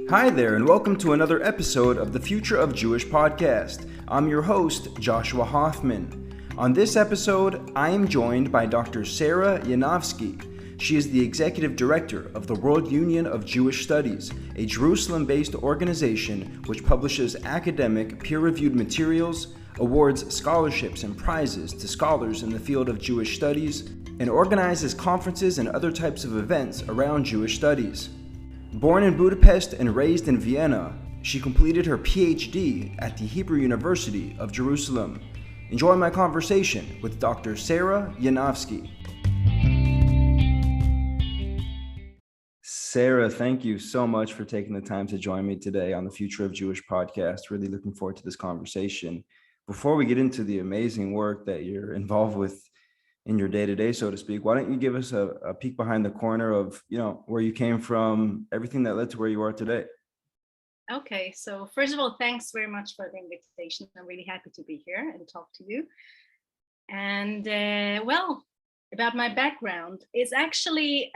Hi there, and welcome to another episode of the Future of Jewish podcast. I'm your host, Joshua Hoffman. On this episode, I am joined by Dr. Sara Yanovsky. She is the Executive Director of the World Union of Jewish Studies, a Jerusalem-based organization which publishes academic, peer-reviewed materials, awards scholarships and prizes to scholars in the field of Jewish studies, and organizes conferences and other types of events around Jewish studies. Born in Budapest and raised in Vienna, she completed her PhD at the Hebrew University of Jerusalem. Enjoy my conversation with Dr. Sara Yanovsky. Sara, thank you so much for taking the time to join me today on the Future of Jewish podcast. Really looking forward to this conversation. Before we get into the amazing work that you're involved with in your day-to-day, so to speak, why don't you give us a peek behind the corner of, where you came from, everything that led to where you are today? Okay, so first of all, thanks very much for the invitation. I'm really happy to be here and talk to you. And about my background, it's actually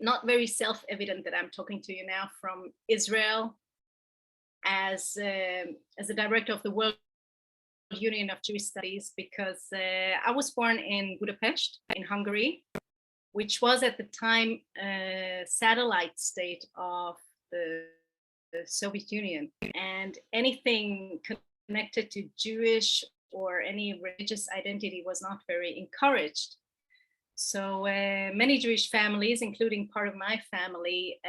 not very self-evident that I'm talking to you now from Israel as the director of the World Union of Jewish Studies, because I was born in Budapest, in Hungary, which was at the time a satellite state of the Soviet Union, and anything connected to Jewish or any religious identity was not very encouraged. So many Jewish families, including part of my family,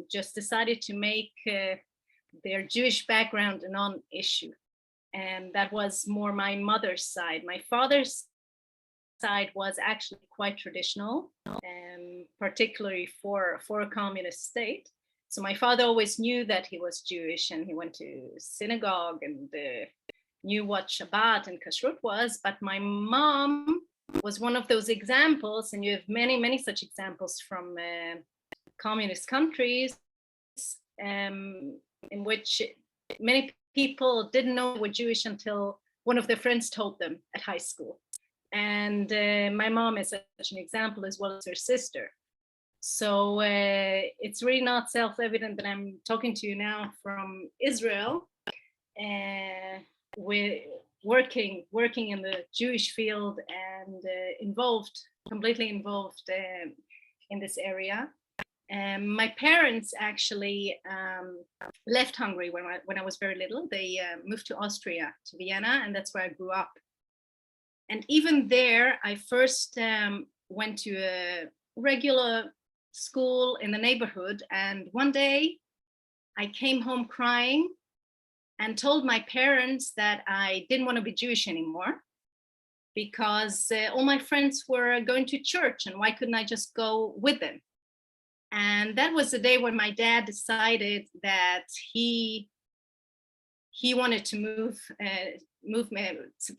just decided to make their Jewish background a non-issue. And that was more my mother's side. My father's side was actually quite traditional, particularly for a communist state. So my father always knew that he was Jewish, and he went to synagogue and knew what Shabbat and Kashrut was. But my mom was one of those examples, and you have many, many such examples from communist countries in which many people didn't know they were Jewish until one of their friends told them at high school. And my mom is such an example, as well as her sister. So it's really not self-evident that I'm talking to you now from Israel, with working in the Jewish field and completely involved in this area. My parents actually left Hungary when I was very little. They moved to Austria, to Vienna, and that's where I grew up. And even there, I first went to a regular school in the neighborhood. And one day I came home crying and told my parents that I didn't want to be Jewish anymore, because all my friends were going to church, and why couldn't I just go with them? And that was the day when my dad decided that he wanted to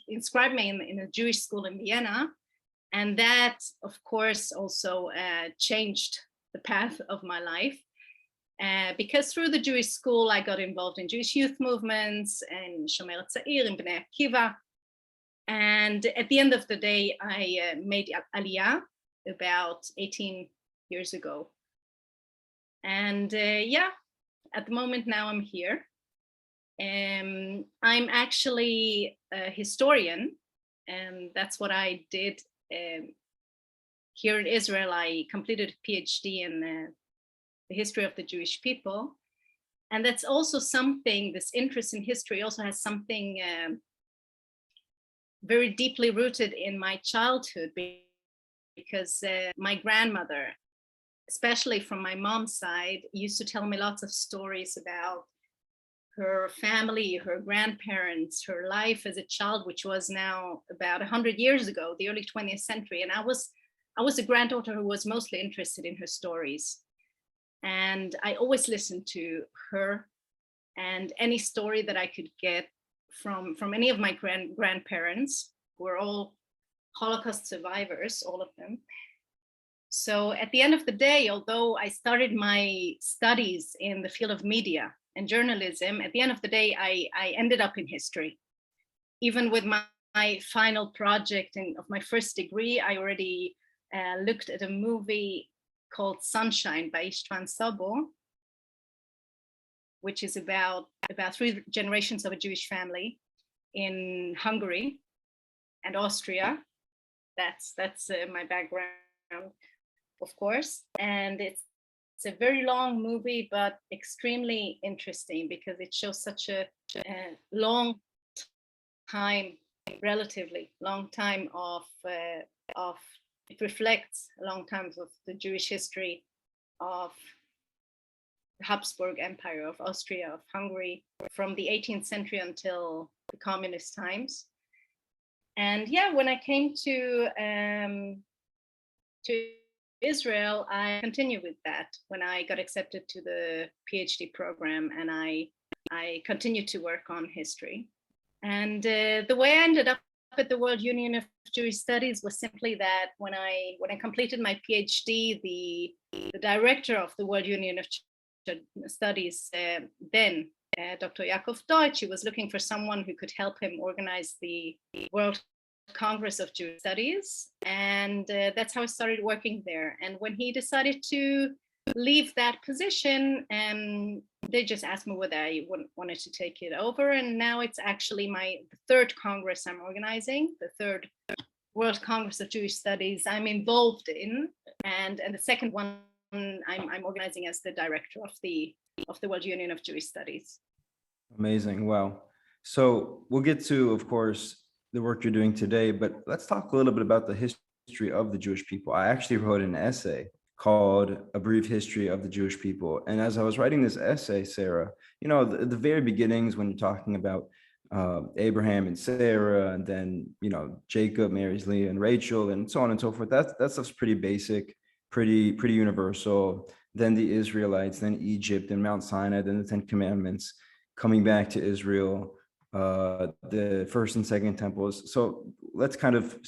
inscribe me in a Jewish school in Vienna. And that, of course, also changed the path of my life. Because through the Jewish school, I got involved in Jewish youth movements and Shomer Tzair in Bnei Akiva. And at the end of the day, I made Aliyah about 18 years ago. And at the moment now I'm here. I'm actually a historian, and that's what I did here in Israel. I completed a PhD in the history of the Jewish people. And that's also something, this interest in history also has something very deeply rooted in my childhood, because my grandmother, especially from my mom's side, used to tell me lots of stories about her family, her grandparents, her life as a child, which was now about 100 years ago, the early 20th century. And I was a granddaughter who was mostly interested in her stories. And I always listened to her, and any story that I could get from any of my grandparents, who were all Holocaust survivors, all of them. So at the end of the day, although I started my studies in the field of media and journalism, at the end of the day, I ended up in history. Even with my final project of my first degree, I already looked at a movie called Sunshine by István Szabó. which is about 3 generations of a Jewish family in Hungary and Austria. That's my background, of course. And it's a very long movie, but extremely interesting because it shows such a long time, relatively long time of it reflects a long time of the Jewish history of the Habsburg Empire, of Austria, of Hungary, from the 18th century until the communist times. And yeah, when I came to Israel, I continued with that when I got accepted to the PhD program, and I continued to work on history. And the way I ended up at the World Union of Jewish Studies was simply that when I completed my PhD, the director of the World Union of Studies then, Dr. Yaakov Deutsch, he was looking for someone who could help him organize the World Congress of Jewish Studies, and that's how I started working there. And when he decided to leave that position, they just asked me whether I wanted to take it over. And now it's actually the 3rd Congress I'm organizing, the 3rd World Congress of Jewish Studies I'm involved in, and the 2nd one I'm organizing as the director of the World Union of Jewish Studies. Amazing. Wow. So we'll get to, of course, the work you're doing today, but let's talk a little bit about the history of the Jewish people. I actually wrote an essay called A Brief History of the Jewish People. And as I was writing this essay, Sarah, the very beginnings, when you're talking about Abraham and Sarah, and then, Jacob marries Leah and Rachel, and so on and so forth, that stuff's pretty basic, pretty universal. Then the Israelites, then Egypt, and Mount Sinai, then the 10 Commandments, coming back to Israel, the first and second temples. So let's kind of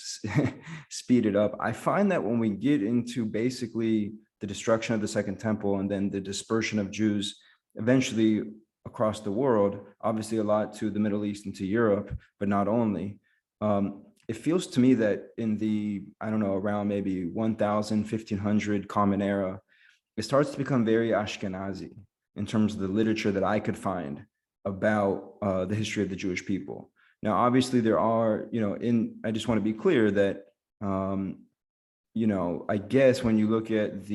speed it up. I find that when we get into basically the destruction of the Second Temple and then the dispersion of Jews eventually across the world, obviously a lot to the Middle East and to Europe, but not only, it feels to me that in the, around maybe 1000, 1500 Common Era, it starts to become very Ashkenazi in terms of the literature that I could find about the history of the Jewish people. Now, obviously, there are, I just want to be clear that, I guess when you look at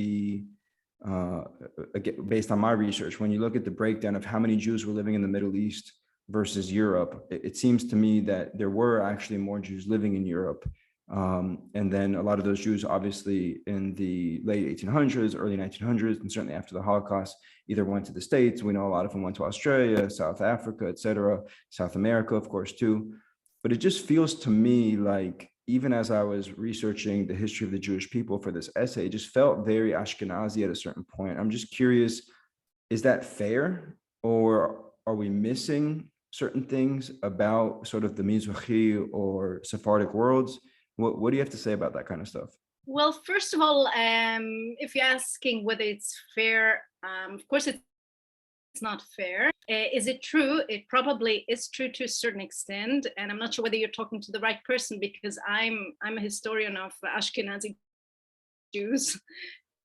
based on my research, when you look at the breakdown of how many Jews were living in the Middle East versus Europe, it seems to me that there were actually more Jews living in Europe. And then a lot of those Jews, obviously, in the late 1800s, early 1900s, and certainly after the Holocaust, either went to the States. We know a lot of them went to Australia, South Africa, etc., South America, of course, too. But it just feels to me like, even as I was researching the history of the Jewish people for this essay, it just felt very Ashkenazi at a certain point. I'm just curious, is that fair? Or are we missing certain things about sort of the Mizrahi or Sephardic worlds? What do you have to say about that kind of stuff? Well, first of all, if you're asking whether it's fair, of course it's not fair. Is it true? It probably is true to a certain extent, and I'm not sure whether you're talking to the right person, because I'm a historian of Ashkenazi Jews,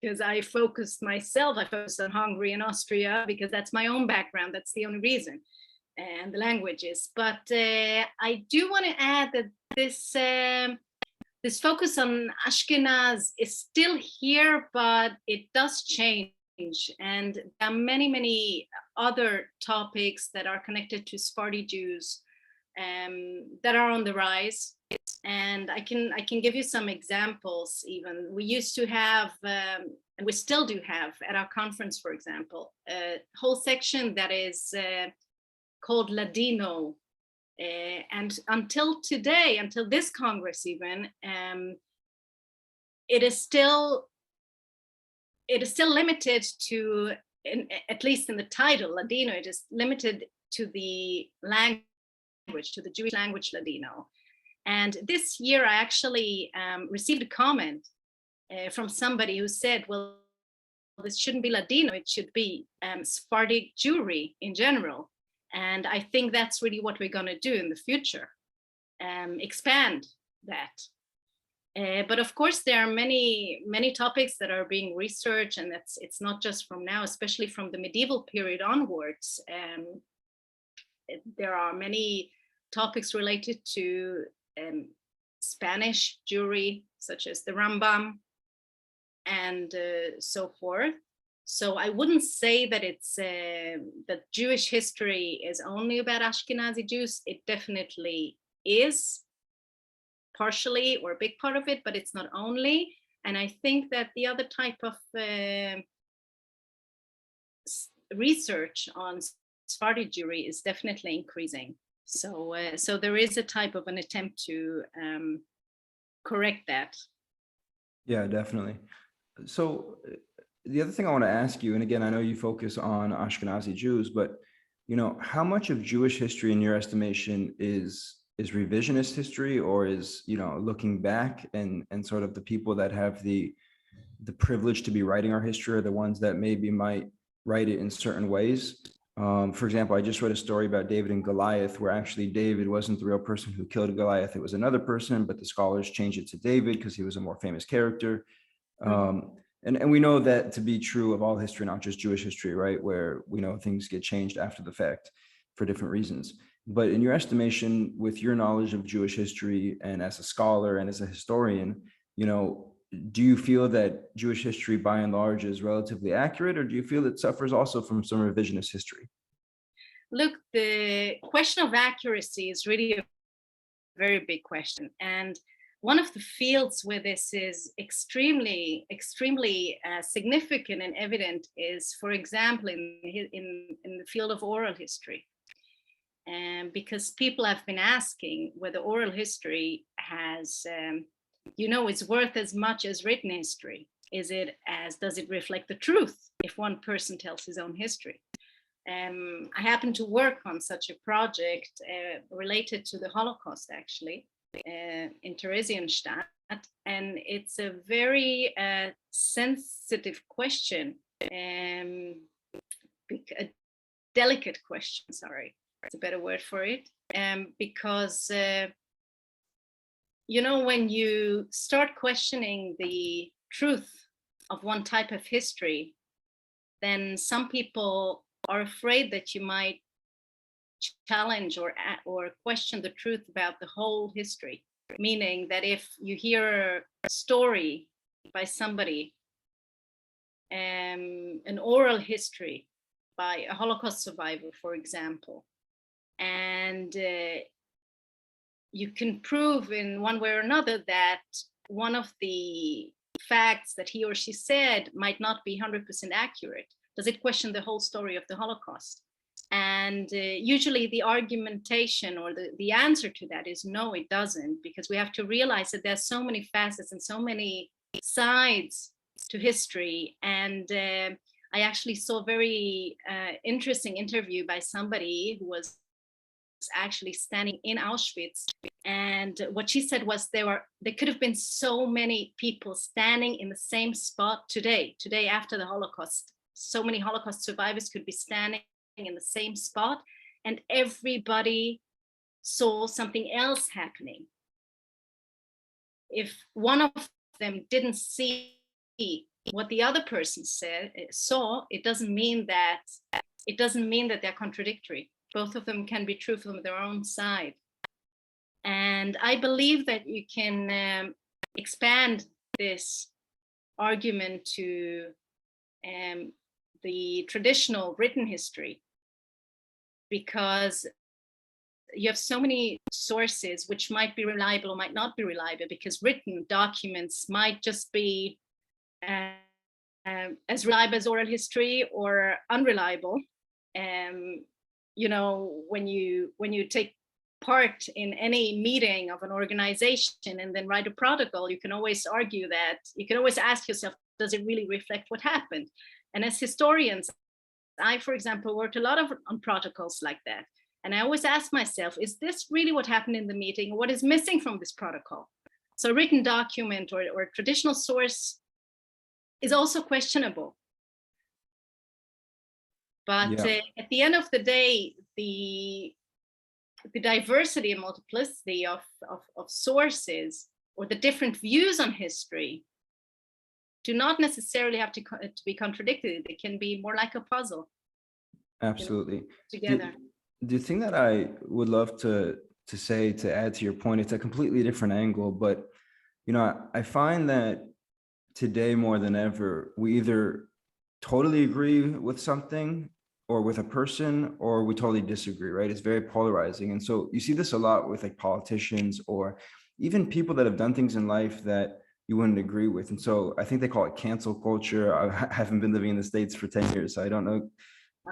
because I focused on Hungary and Austria because that's my own background. That's the only reason, and the languages. But I do want to add that this focus on Ashkenaz is still here, but it does change. And there are many, many other topics that are connected to Sephardi Jews that are on the rise. And I can give you some examples even. We used to have, and we still do have at our conference, for example, a whole section that is called Ladino. And until today, until this Congress even, it is still limited to, at least in the title, Ladino, it is limited to the language, to the Jewish language Ladino. And this year I actually received a comment from somebody who said, well, this shouldn't be Ladino, it should be Sephardic Jewry in general. And I think that's really what we're going to do in the future, expand that. But of course, there are many topics that are being researched, and it's not just from now, especially from the medieval period onwards. There are many topics related to Spanish Jewry, such as the Rambam, and so forth. So I wouldn't say that it's that Jewish history is only about Ashkenazi Jews. It definitely is, partially or a big part of it, but it's not only. And I think that the other type of research on Sephardi Jewry is definitely increasing. So there is a type of an attempt to correct that. Yeah, definitely. So the other thing I want to ask you, and again, I know you focus on Ashkenazi Jews, but how much of Jewish history, in your estimation, is revisionist history, or is looking back, and sort of the people that have the privilege to be writing our history are the ones that maybe might write it in certain ways. For example, I just read a story about David and Goliath, where actually David wasn't the real person who killed Goliath. It was another person, but the scholars changed it to David because he was a more famous character. And we know that to be true of all history, not just Jewish history, right? Where we know things get changed after the fact for different reasons. But in your estimation, with your knowledge of Jewish history and as a scholar and as a historian, do you feel that Jewish history by and large is relatively accurate, or do you feel it suffers also from some revisionist history? Look, the question of accuracy is really a very big question. And one of the fields where this is extremely significant and evident is, for example, in the field of oral history. Because people have been asking whether oral history has, is worth as much as written history. Does it reflect the truth if one person tells his own history? I happen to work on such a project related to the Holocaust, actually, in Theresienstadt, and it's a very sensitive question, a delicate question, sorry, it's a better word for it, because when you start questioning the truth of one type of history, then some people are afraid that you might challenge or question the truth about the whole history. Meaning that if you hear a story by somebody, an oral history by a Holocaust survivor, for example, and you can prove in one way or another that one of the facts that he or she said might not be 100% accurate, does it question the whole story of the Holocaust? And usually the argumentation or the answer to that is no, it doesn't, because we have to realize that there's so many facets and so many sides to history. And I actually saw a very interesting interview by somebody who was actually standing in Auschwitz, and what she said was there could have been so many people standing in the same spot today after the Holocaust. So many Holocaust survivors could be standing in the same spot, and everybody saw something else happening. If one of them didn't see what the other person saw, it doesn't mean that they're contradictory. Both of them can be true from their own side. And I believe that you can expand this argument to the traditional written history, because you have so many sources which might be reliable or might not be reliable, because written documents might just be as reliable as oral history or unreliable. When you take part in any meeting of an organization and then write a protocol, you can always argue that, you can always ask yourself, does it really reflect what happened? And as historians, I, for example, worked a lot on protocols like that. And I always ask myself, is this really what happened in the meeting? What is missing from this protocol? So a written document or a traditional source is also questionable. But at the end of the day, the diversity and multiplicity of sources or the different views on history do not necessarily have to be contradicted. They can be more like a puzzle. Absolutely. Together. The thing that I would love to say, to add to your point, it's a completely different angle, but I find that today more than ever, we either totally agree with something or with a person, or we totally disagree, right? It's very polarizing. And so you see this a lot with like politicians or even people that have done things in life that you wouldn't agree with. And so I think they call it cancel culture. I haven't been living in the States for 10 years, so I don't know.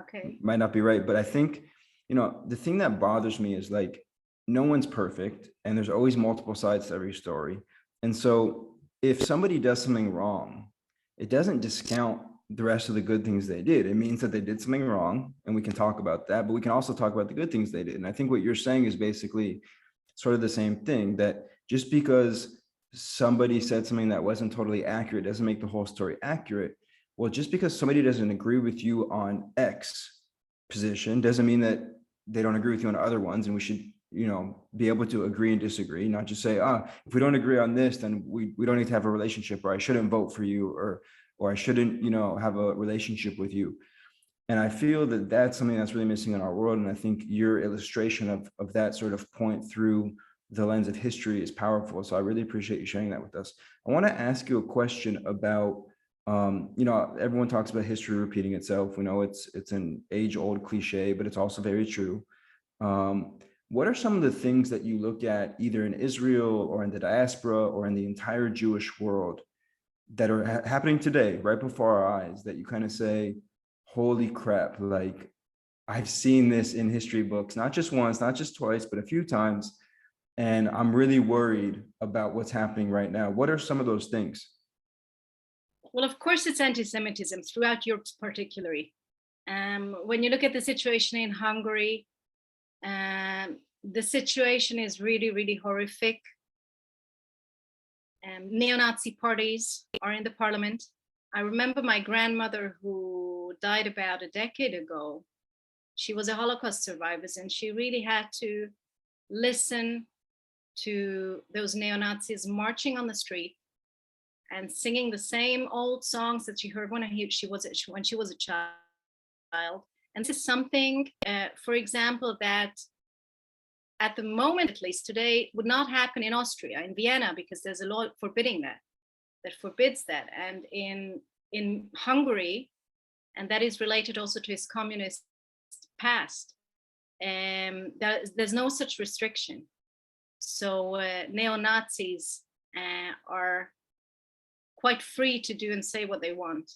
Okay. Might not be right. But I think, the thing that bothers me is like, no one's perfect and there's always multiple sides to every story. And so if somebody does something wrong, it doesn't discount the rest of the good things they did. It means that they did something wrong, and we can talk about that, but we can also talk about the good things they did. And I think what you're saying is basically sort of the same thing, that just because somebody said something that wasn't totally accurate doesn't make the whole story accurate. Well, just because somebody doesn't agree with you on X position doesn't mean that they don't agree with you on other ones, and we should be able to agree and disagree, not just say, if we don't agree on this, then we don't need to have a relationship, or I shouldn't vote for you, or I shouldn't have a relationship with you. And I feel that that's something that's really missing in our world. And I think your illustration of that sort of point through the lens of history is powerful. So I really appreciate you sharing that with us. I want to ask you a question about everyone talks about history repeating itself. We know it's an age-old cliche, but it's also very true. What are some of the things that you look at either in Israel or in the diaspora or in the entire Jewish world that are happening today, right before our eyes, that you kind of say, holy crap, like I've seen this in history books, not just once, not just twice, but a few times, and I'm really worried about what's happening right now? What are some of those things? Well, of course, it's anti-Semitism throughout Europe, particularly. When you look at the situation in Hungary, the situation is really, really horrific. Neo-Nazi parties are in the parliament. I remember my grandmother, who died about a decade ago. She was a Holocaust survivor, and she really had to listen to those neo-Nazis marching on the street and singing the same old songs that she heard when she was a child. And this is something, for example, that at the moment, at least today, would not happen in Austria, in Vienna, because there's a law forbidding that forbids that. And in Hungary, and that is related also to his communist past, there's no such restriction. So neo-Nazis are quite free to do and say what they want.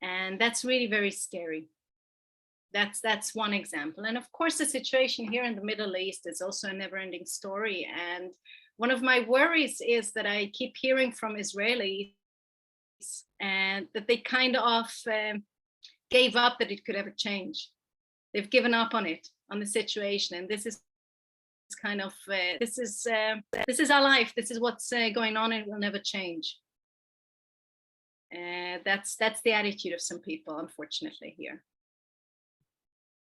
And that's really very scary. That's one example. And of course, the situation here in the Middle East is also a never-ending story. And one of my worries is that I keep hearing from Israelis and that they kind of gave up that it could ever change. They've given up on it, on the situation. And this is kind of, this is our life. This is what's going on, and it will never change. That's the attitude of some people, unfortunately, here.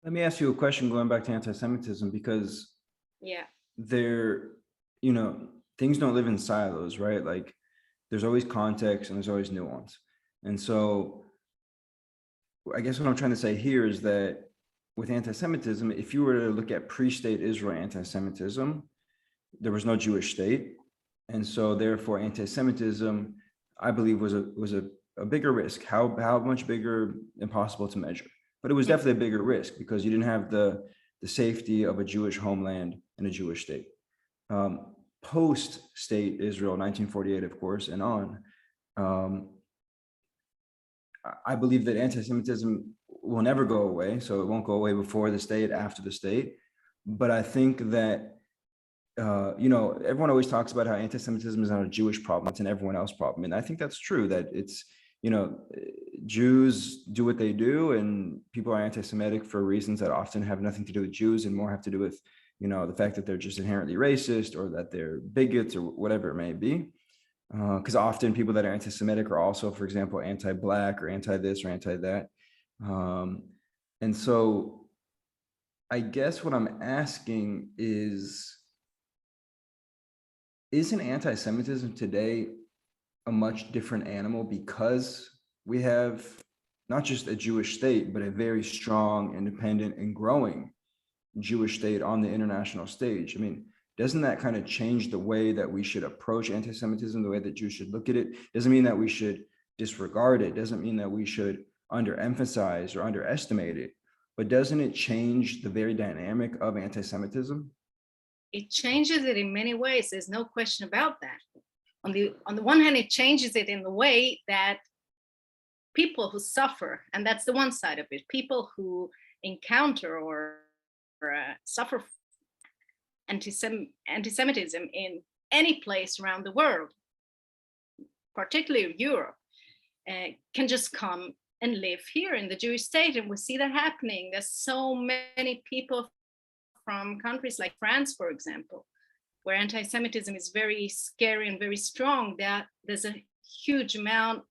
Let me ask you a question going back to anti-Semitism, because things don't live in silos, right? Like there's always context and there's always nuance. And so I guess what I'm trying to say here is that with anti-Semitism, if you were to look at pre-state Israel anti-Semitism, there was no Jewish state. And so therefore anti-Semitism, I believe, was a bigger risk. How much bigger? Impossible to measure. But it was definitely a bigger risk because you didn't have the safety of a Jewish homeland and a Jewish state. Post-state Israel, 1948, of course, and on, I believe that anti-Semitism will never go away. So it won't go away before the state, after the state. But I think that, everyone always talks about how anti-Semitism is not a Jewish problem, it's an everyone else problem. And I think that's true, that it's, Jews do what they do, and people are anti-Semitic for reasons that often have nothing to do with Jews and more have to do with, the fact that they're just inherently racist or that they're bigots or whatever it may be. Because often people that are anti-Semitic are also, for example, anti-Black or anti-this or anti-that. And so I guess what I'm asking is, isn't anti-Semitism today a much different animal because we have not just a Jewish state, but a very strong, independent, and growing Jewish state on the international stage? I mean, doesn't that kind of change the way that we should approach anti-Semitism, the way that Jews should look at it? Doesn't mean that we should disregard it. Doesn't mean that we should underemphasize or underestimate it. But doesn't it change the very dynamic of anti-Semitism? It changes it in many ways. There's no question about that. On the one hand, it changes it in the way that people who suffer, and that's the one side of it, people who encounter or suffer anti-Semitism in any place around the world, particularly Europe, can just come and live here in the Jewish state. And we see that happening. There's so many people from countries like France, for example, where anti-Semitism is very scary and very strong, that there's a huge amount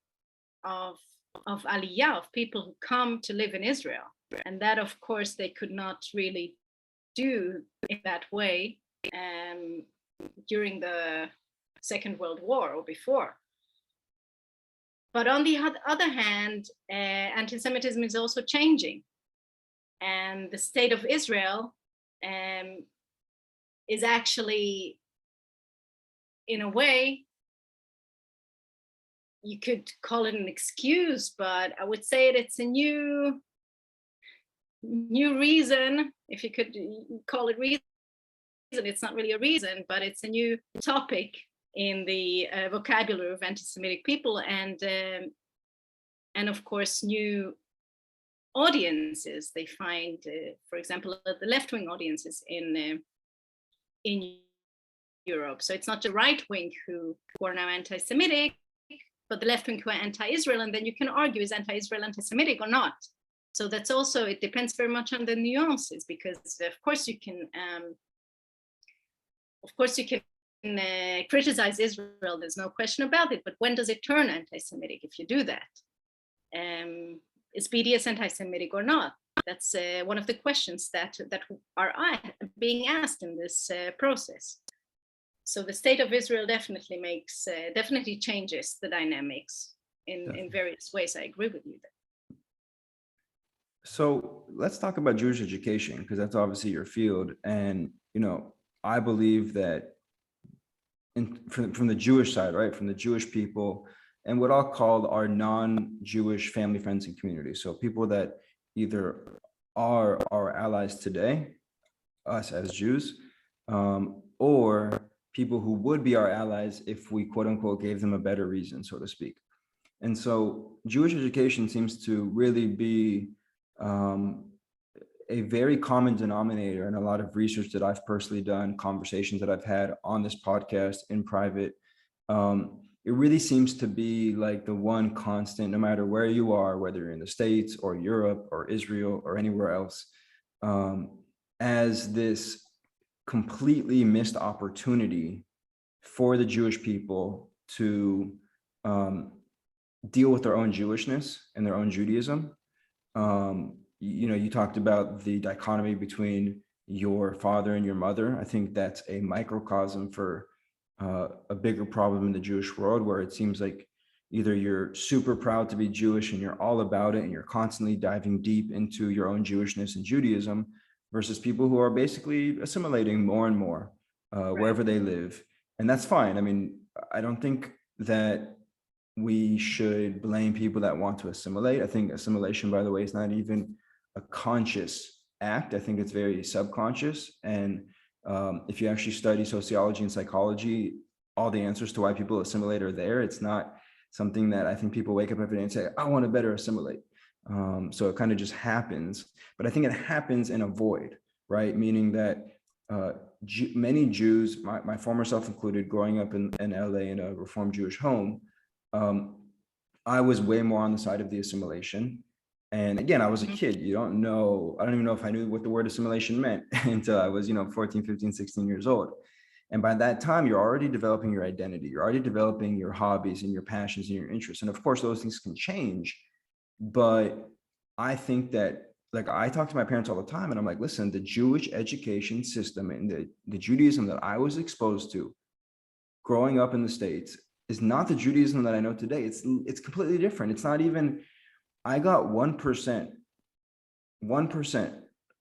of aliyah, of people who come to live in Israel. And that, of course, they could not really do in that way during the Second World War or before. But on the other hand, anti-Semitism is also changing. And the state of Israel is actually, in a way, you could call it an excuse, but I would say it's a new reason, if you could call it reason. It's not really a reason, but it's a new topic in the vocabulary of anti-Semitic people, and of course new audiences they find, for example, the left-wing audiences in Europe. So it's not the right wing who are now anti-Semitic, but the left wing who are anti-Israel, and then you can argue, is anti-Israel anti-Semitic or not? So that's also, it depends very much on the nuances, because of course you can criticize Israel, there's no question about it, but when does it turn anti-Semitic if you do that? Is BDS anti-Semitic or not? That's one of the questions that are being asked in this process. So the state of Israel definitely changes the dynamics in various ways. I agree with you there. So let's talk about Jewish education, because that's obviously your field. And, I believe that from the Jewish side, right, from the Jewish people, and what I'll call our non-Jewish family, friends, and community. So people that either are our allies today, us as Jews, or people who would be our allies if we, quote unquote, gave them a better reason, so to speak. And so Jewish education seems to really be a very common denominator in a lot of research that I've personally done, conversations that I've had on this podcast in private. It really seems to be like the one constant, no matter where you are, whether you're in the States or Europe or Israel or anywhere else, as this completely missed opportunity for the Jewish people to deal with their own Jewishness and their own Judaism. You talked about the dichotomy between your father and your mother. I think that's a microcosm for a bigger problem in the Jewish world, where it seems like either you're super proud to be Jewish and you're all about it and you're constantly diving deep into your own Jewishness and Judaism, versus people who are basically assimilating more and more wherever they live. And that's fine. I mean, I don't think that we should blame people that want to assimilate. I think assimilation, by the way, is not even a conscious act. I think it's very subconscious. And if you actually study sociology and psychology, all the answers to why people assimilate are there. It's not something that I think people wake up every day and say, I want to better assimilate. So it kind of just happens. But I think it happens in a void, right? Meaning that many Jews, my former self included, growing up in LA in a Reformed Jewish home, I was way more on the side of the assimilation. And again, I was a kid. I don't even know if I knew what the word assimilation meant until I was, 14, 15, 16 years old. And by that time, you're already developing your identity. You're already developing your hobbies and your passions and your interests. And of course, those things can change. But I think that, like, I talk to my parents all the time, and I'm like, listen, the Jewish education system and the Judaism that I was exposed to growing up in the States is not the Judaism that I know today. It's completely different. It's not even, I got 1%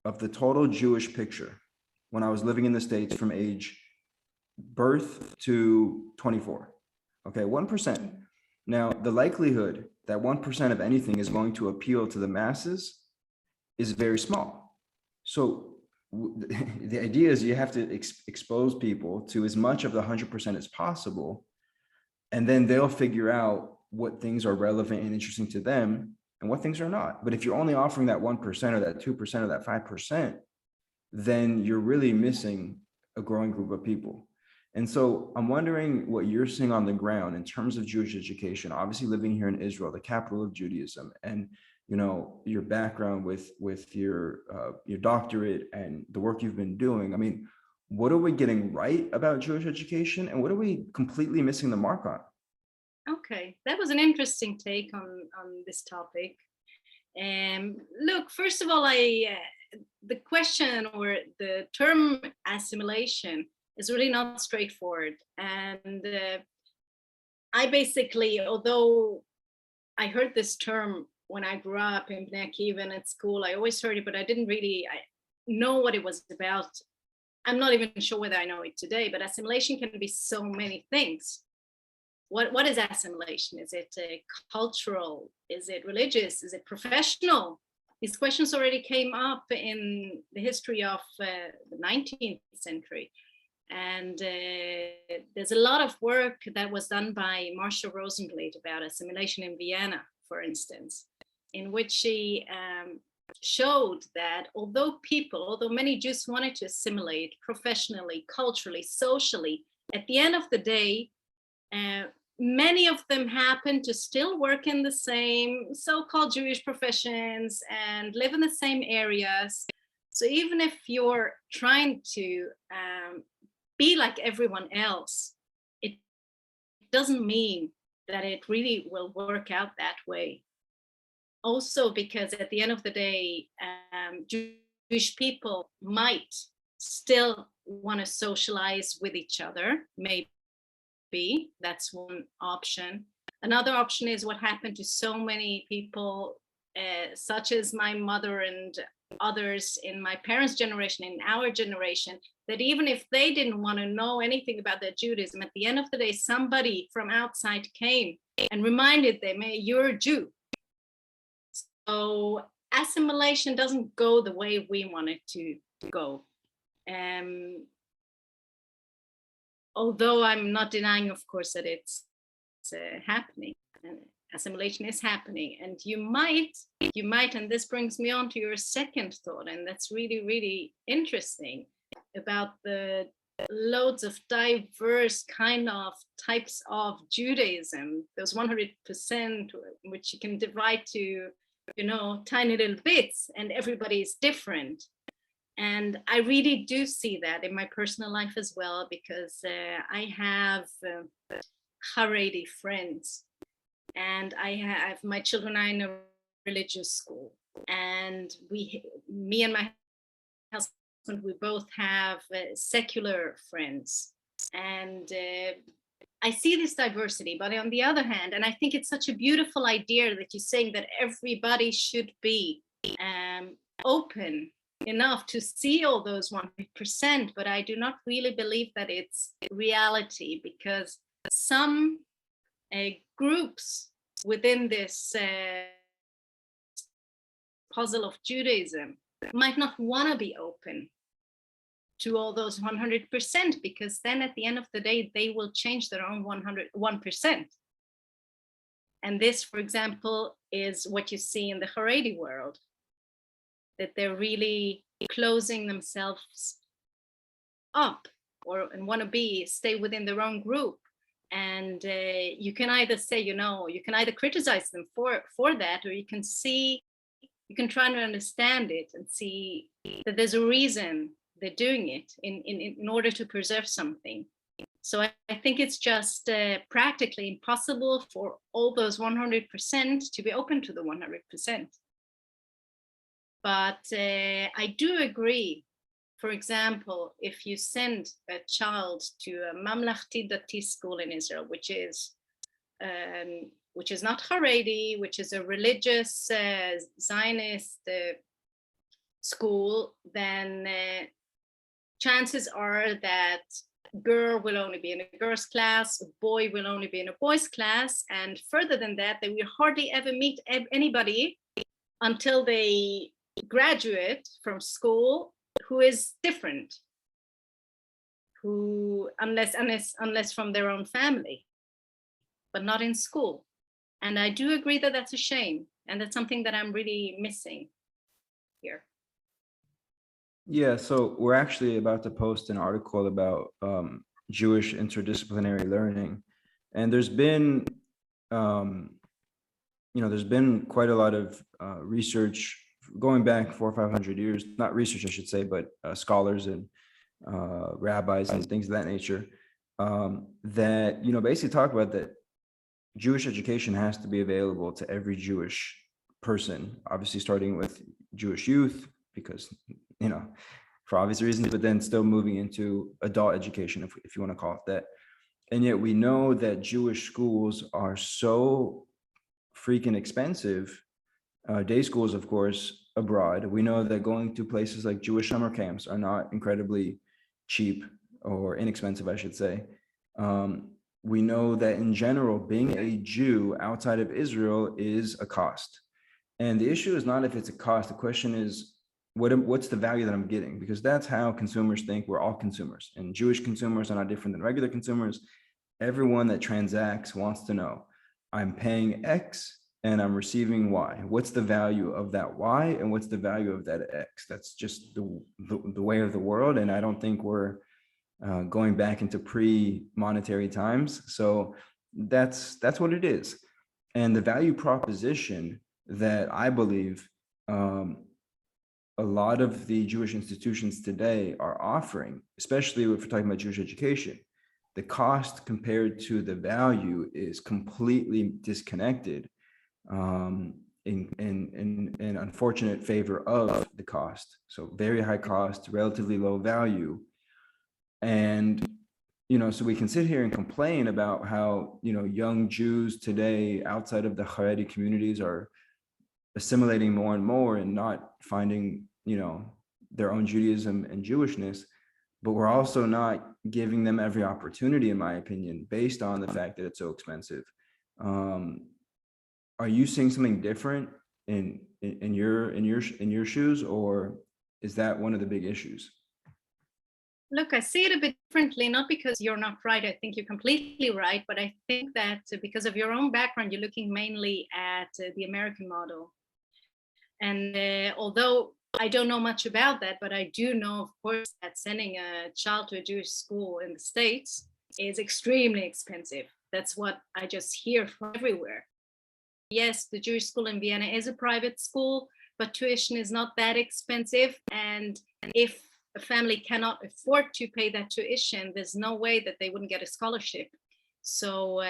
of the total Jewish picture when I was living in the States from age birth to 24. Okay, 1%. Now, the likelihood that 1% of anything is going to appeal to the masses is very small. So the idea is you have to expose people to as much of the 100% as possible, and then they'll figure out what things are relevant and interesting to them and what things are not. But if you're only offering that 1% or that 2% or that 5%, then you're really missing a growing group of people. And so I'm wondering what you're seeing on the ground in terms of Jewish education, obviously living here in Israel, the capital of Judaism, and your background with your doctorate and the work you've been doing. I mean, what are we getting right about Jewish education, and what are we completely missing the mark on? Okay, that was an interesting take on this topic. Look, first of all, the question or the term assimilation is really not straightforward. And I basically, although I heard this term when I grew up in Bnei Akiva and at school, I always heard it, but I didn't really know what it was about. I'm not even sure whether I know it today, but assimilation can be so many things. What is assimilation? Is it cultural? Is it religious? Is it professional? These questions already came up in the history of the 19th century. And there's a lot of work that was done by Marshall Rosenblatt about assimilation in Vienna, for instance, in which she showed that although many Jews wanted to assimilate professionally, culturally, socially, at the end of the day, many of them happen to still work in the same so-called Jewish professions and live in the same areas. So even if you're trying to be like everyone else, it doesn't mean that it really will work out that way. Also, because at the end of the day, Jewish people might still want to socialize with each other, maybe. That's one option. Another option is what happened to so many people, such as my mother and others in my parents' generation, in our generation, that even if they didn't want to know anything about their Judaism, at the end of the day, somebody from outside came and reminded them, hey, you're a Jew. So assimilation doesn't go the way we want it to go. Although I'm not denying, of course, that it's happening. Assimilation is happening, and you might, and this brings me on to your second thought, and that's really, really interesting about the loads of diverse kind of types of Judaism, those 100%, which you can divide to, tiny little bits, and everybody is different. And I really do see that in my personal life as well, because I have Haredi friends, and I have my children are in a religious school, and me and my husband, we both have secular friends, and I see this diversity. But on the other hand, and I think it's such a beautiful idea that you're saying that everybody should be open enough to see all those 100%, but I do not really believe that it's reality, because some groups within this puzzle of Judaism might not want to be open to all those 100%, because then at the end of the day, they will change their own 1%. And this, for example, is what you see in the Haredi world, that they're really closing themselves up and want to stay within their own group. And you can either say, you can either criticize them for that, or you can try to understand it and see that there's a reason they're doing it in order to preserve something. So I think it's just practically impossible for all those 100% to be open to the 100%. But I do agree for example, if you send a child to a Mamlachti Dati school in Israel, which is not Haredi, which is a religious Zionist school, then chances are that girl will only be in a girl's class, a boy will only be in a boy's class, and further than that, they will hardly ever meet anybody until they graduate from school who is different, who unless from their own family, but not in school. And I do agree that that's a shame, and that's something that I'm really missing here. Yeah, so we're actually about to post an article about Jewish interdisciplinary learning, and there's been there's been quite a lot of research going back 400 or 500 years, not research I should say, but scholars and rabbis and things of that nature, that basically talk about that Jewish education has to be available to every Jewish person, obviously starting with Jewish youth, because for obvious reasons, but then still moving into adult education, if you want to call it that. And yet we know that Jewish schools are so freaking expensive. Day schools, of course, abroad. We know that going to places like Jewish summer camps are not incredibly cheap or inexpensive, I should say. We know that in general, being a Jew outside of Israel is a cost. And the issue is not if it's a cost. The question is, what's the value that I'm getting? Because that's how consumers think. We're all consumers, and Jewish consumers are not different than regular consumers. Everyone that transacts wants to know, I'm paying X and I'm receiving Y. What's the value of that Y and what's the value of that X? That's just the way of the world. And I don't think we're going back into pre-monetary times. So that's what it is. And the value proposition that I believe a lot of the Jewish institutions today are offering, especially if we're talking about Jewish education, the cost compared to the value is completely disconnected, in unfortunate favor of the cost. So very high cost, relatively low value. And so we can sit here and complain about how young Jews today outside of the Haredi communities are assimilating more and more and not finding their own Judaism and Jewishness, but we're also not giving them every opportunity, in my opinion, based on the fact that it's so expensive. Are you seeing something different in your shoes, or is that one of the big issues? Look, I see it a bit differently, not because you're not right. I think you're completely right, but I think that because of your own background, you're looking mainly at the American model. And although I don't know much about that, but I do know, of course, that sending a child to a Jewish school in the States is extremely expensive. That's what I just hear from everywhere. Yes, the Jewish school in Vienna is a private school, but tuition is not that expensive. And if a family cannot afford to pay that tuition, there's no way that they wouldn't get a scholarship. So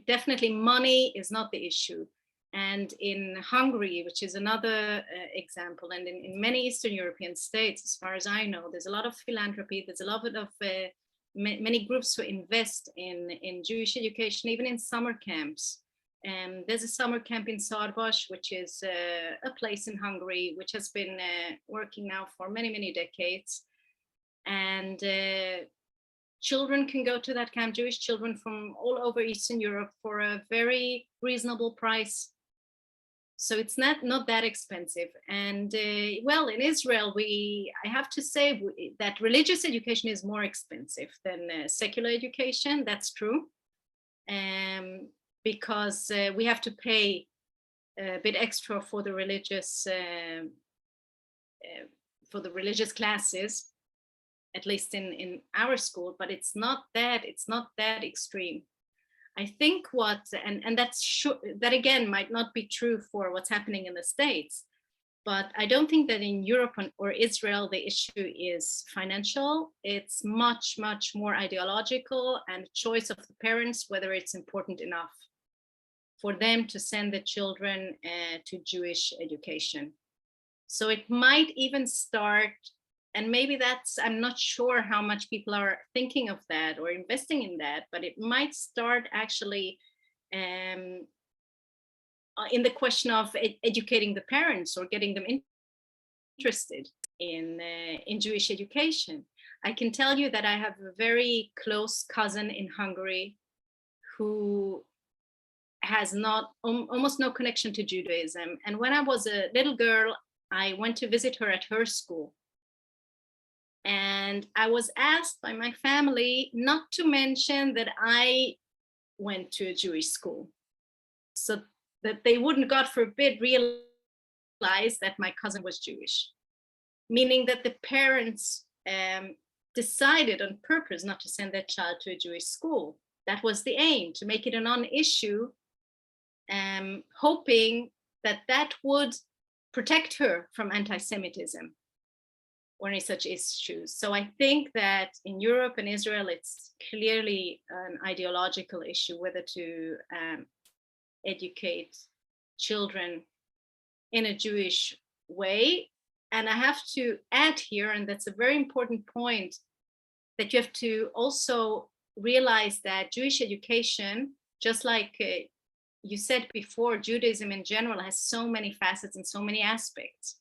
definitely money is not the issue. And in Hungary, which is another example, and in many Eastern European states, as far as I know, there's a lot of philanthropy. There's a lot of many groups who invest in Jewish education, even in summer camps. There's a summer camp in Szarvas, which is a place in Hungary, which has been working now for many, many decades. And children can go to that camp, Jewish children from all over Eastern Europe, for a very reasonable price. So it's not that expensive. And well, in Israel, I have to say that religious education is more expensive than secular education. That's true. Because we have to pay a bit extra for the religious classes, at least in our school, but it's not that extreme. I think and that again might not be true for what's happening in the States, but I don't think that in Europe or Israel the issue is financial. It's much, much more ideological and choice of the parents whether it's important enough for them to send the children to Jewish education. So it might even start, and maybe I'm not sure how much people are thinking of that or investing in that, but it might start actually in the question of educating the parents or getting them interested in Jewish education. I can tell you that I have a very close cousin in Hungary who has almost no connection to Judaism. And when I was a little girl, I went to visit her at her school. And I was asked by my family not to mention that I went to a Jewish school, so that they wouldn't, God forbid, realize that my cousin was Jewish. Meaning that the parents decided on purpose not to send their child to a Jewish school. That was the aim, to make it a non-issue, hoping that that would protect her from anti-Semitism or any such issues. So I think that in Europe and Israel, it's clearly an ideological issue whether to educate children in a Jewish way. And I have to add here, and that's a very important point, that you have to also realize that Jewish education, just like you said before, Judaism in general has so many facets and so many aspects.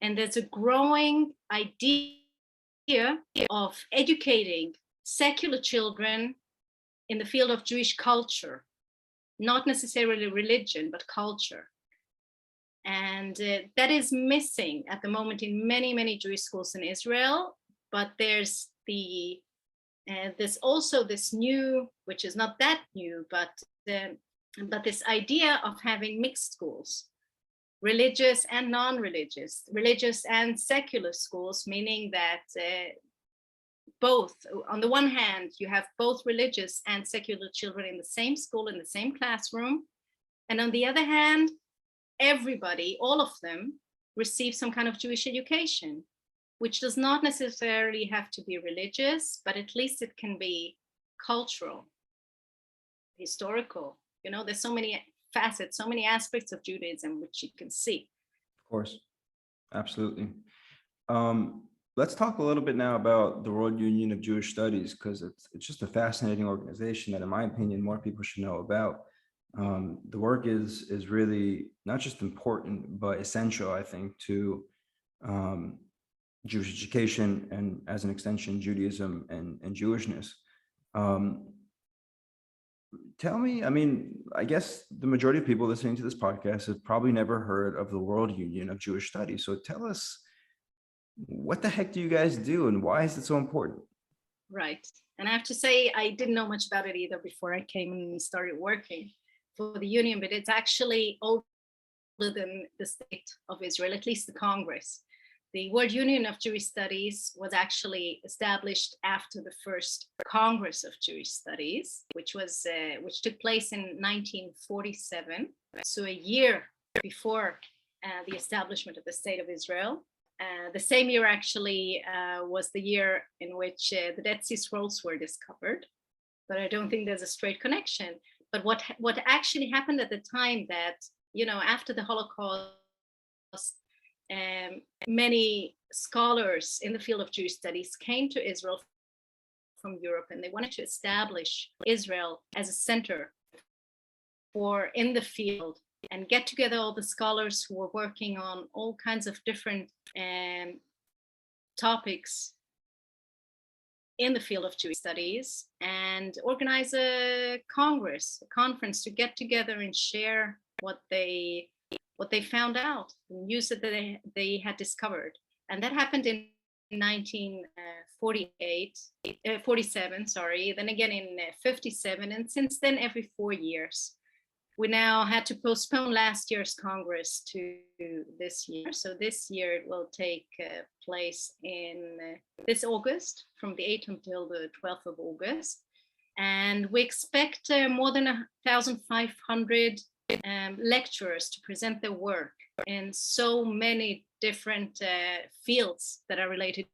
And there's a growing idea of educating secular children in the field of Jewish culture, not necessarily religion, but culture. And that is missing at the moment in many, many Jewish schools in Israel. But there's also this new, which is not that new, but this idea of having mixed schools, religious and non-religious, religious and secular schools, meaning that both, on the one hand, you have both religious and secular children in the same school, in the same classroom. And on the other hand, everybody, all of them, receive some kind of Jewish education, which does not necessarily have to be religious, but at least it can be cultural, historical. You know, there's so many facets, so many aspects of Judaism which you can see. Of course, absolutely. Let's talk a little bit now about the World Union of Jewish Studies, because it's just a fascinating organization that, in my opinion, more people should know about. The work is really not just important, but essential, I think, to Jewish education and, as an extension, Judaism and Jewishness. Tell me, I mean, I guess the majority of people listening to this podcast have probably never heard of the World Union of Jewish Studies. So tell us, what the heck do you guys do and why is it so important? Right. And I have to say, I didn't know much about it either before I came and started working for the union, but it's actually older than the state of Israel, at least the Congress. The World Union of Jewish Studies was actually established after the first Congress of Jewish Studies, which took place in 1947, so a year before the establishment of the State of Israel. The same year actually was the year in which the Dead Sea Scrolls were discovered, but I don't think there's a straight connection. But what actually happened at the time, that, you know, after the Holocaust, many scholars in the field of Jewish studies came to Israel from Europe, and they wanted to establish Israel as a center in the field and get together all the scholars who were working on all kinds of different topics in the field of Jewish studies, and organize a conference to get together and share what they found out, the news that they had discovered. And that happened in 47, then again in 57, and since then every 4 years. We now had to postpone last year's Congress to this year. So this year it will take place in this August, from the 8th until the 12th of August. And we expect more than 1,500 lecturers to present their work in so many different fields that are related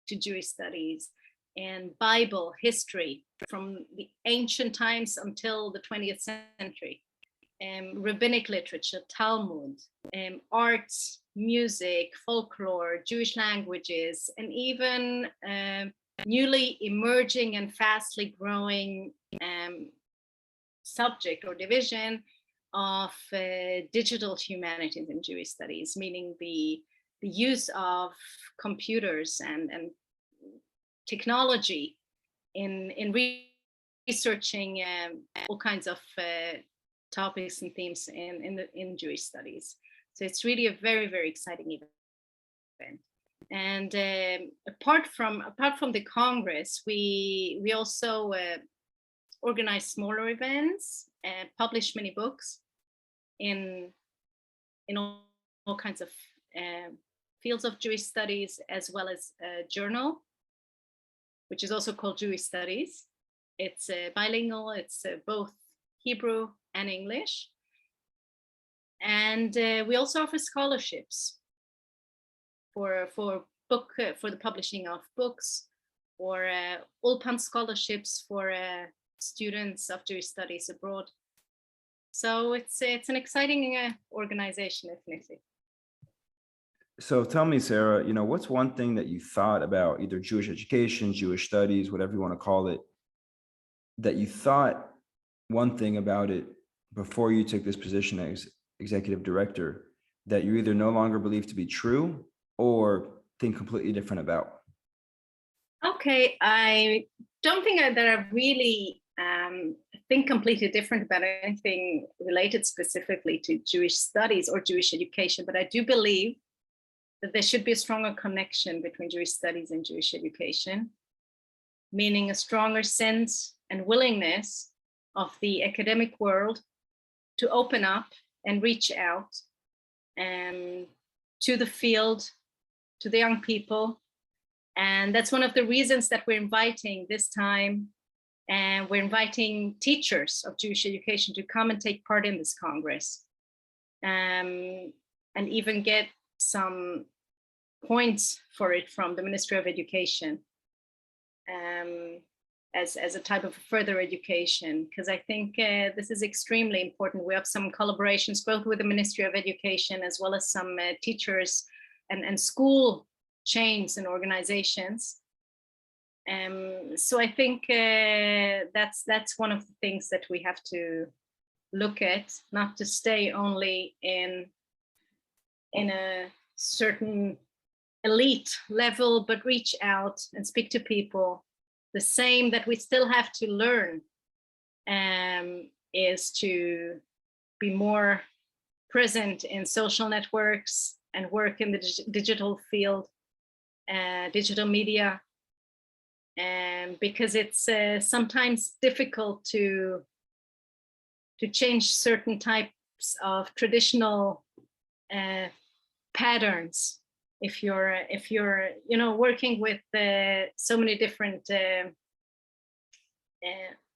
to Jewish studies, and Bible, history, from the ancient times until the 20th century, rabbinic literature, Talmud, arts, music, folklore, Jewish languages, and even newly emerging and fastly growing subject or division of digital humanities in Jewish studies, meaning the use of computers and technology in researching all kinds of topics and themes in Jewish studies. So it's really a very, very exciting event. And apart from the Congress, we also organize smaller events, publish many books in all kinds of fields of Jewish studies, as well as a journal, which is also called Jewish Studies. It's bilingual, it's both Hebrew and English. And we also offer scholarships for the publishing of books, or Ulpan scholarships for students of Jewish studies abroad. So it's an exciting organization, definitely. So tell me, Sara, what's one thing that you thought about either Jewish education, Jewish studies, whatever you want to call it, that you thought one thing about it before you took this position as executive director that you either no longer believe to be true or think completely different about? Okay, I don't think that I really think completely different about anything related specifically to Jewish studies or Jewish education, but I do believe that there should be a stronger connection between Jewish studies and Jewish education, meaning a stronger sense and willingness of the academic world to open up and reach out to the field, to the young people. And that's one of the reasons that we're inviting this time, and we're inviting teachers of Jewish education to come and take part in this Congress, and even get some points for it from the Ministry of Education as a type of further education, because I think this is extremely important. We have some collaborations both with the Ministry of Education as well as some teachers and school chains and organizations. So I think that's one of the things that we have to look at, not to stay only in a certain elite level, but reach out and speak to people. The same that we still have to learn is to be more present in social networks and work in the digital field, digital media, because it's sometimes difficult to change certain types of traditional patterns if you're working with so many different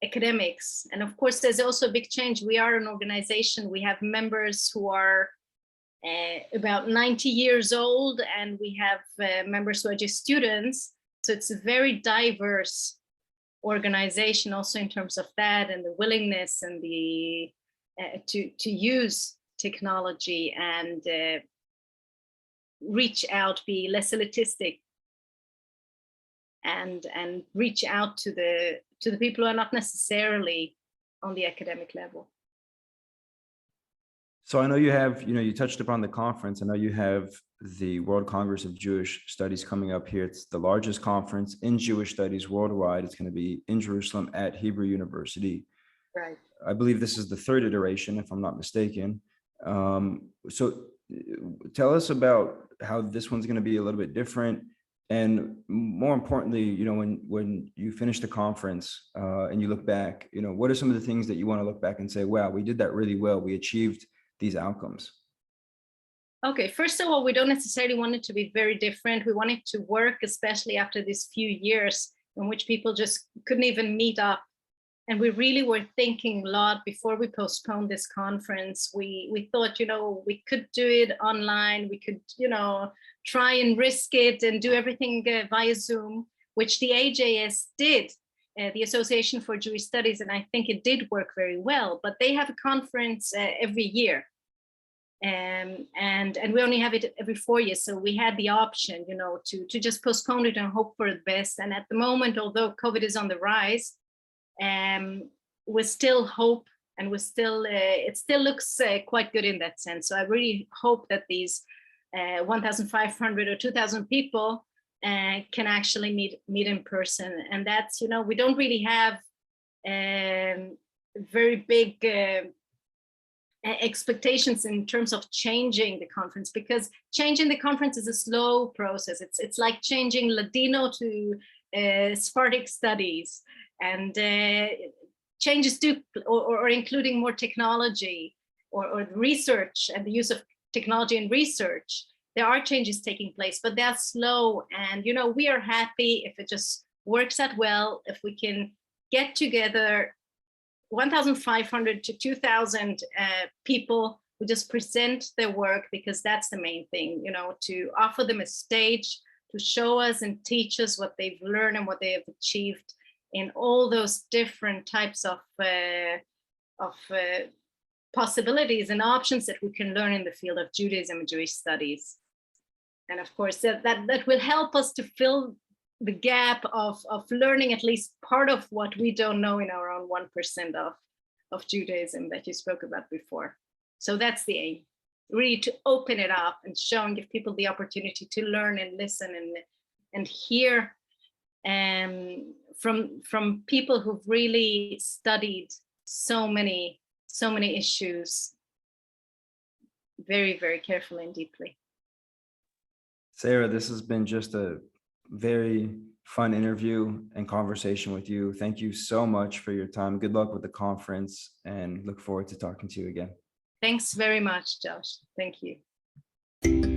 academics. And of course there's also a big change. We are an organization, we have members who are about 90 years old, and we have members who are just students. So it's a very diverse organization also in terms of that, and the willingness and the to use technology and reach out, be less elitistic, and reach out to the people who are not necessarily on the academic level. So I know you have, you touched upon the conference. I know you have the World Congress of Jewish Studies coming up here. It's the largest conference in Jewish studies worldwide. It's going to be in Jerusalem at Hebrew University. Right. I believe this is the third iteration, if I'm not mistaken. So tell us about how this one's going to be a little bit different. And more importantly, when you finish the conference and you look back, what are some of the things that you want to look back and say, wow, we did that really well. We achieved these outcomes? Okay, first of all, we don't necessarily want it to be very different. We want it to work, especially after these few years in which people just couldn't even meet up. And we really were thinking a lot before we postponed this conference. We thought, we could do it online. We could, try and risk it and do everything via Zoom, which the AJS did, the Association for Jewish Studies, and I think it did work very well. But they have a conference every year. and we only have it every 4 years. So we had the option, to just postpone it and hope for the best. And at the moment, although COVID is on the rise, we still hope, and it still looks quite good in that sense. So I really hope that these 1,500 or 2,000 people can actually meet in person. And that's, we don't really have very big expectations in terms of changing the conference, because changing the conference is a slow process. It's like changing Ladino to Sephardic studies, and changes do, or including more technology or research and the use of technology in research. There are changes taking place, but they're slow. And, we are happy if it just works out well, if we can get together 1,500 to 2,000 people who just present their work, because that's the main thing, to offer them a stage to show us and teach us what they've learned and what they have achieved in all those different types of possibilities and options that we can learn in the field of Judaism and Jewish studies. And of course, that will help us to fill the gap of learning at least part of what we don't know in our own 1% of Judaism that you spoke about before. So that's the aim, really, to open it up and show and give people the opportunity to learn and listen and hear from people who've really studied so many issues very, very carefully and deeply. Sara, this has been just a very fun interview and conversation with you. Thank you so much for your time. Good luck with the conference, and look forward to talking to you again. Thanks very much, Josh. Thank you.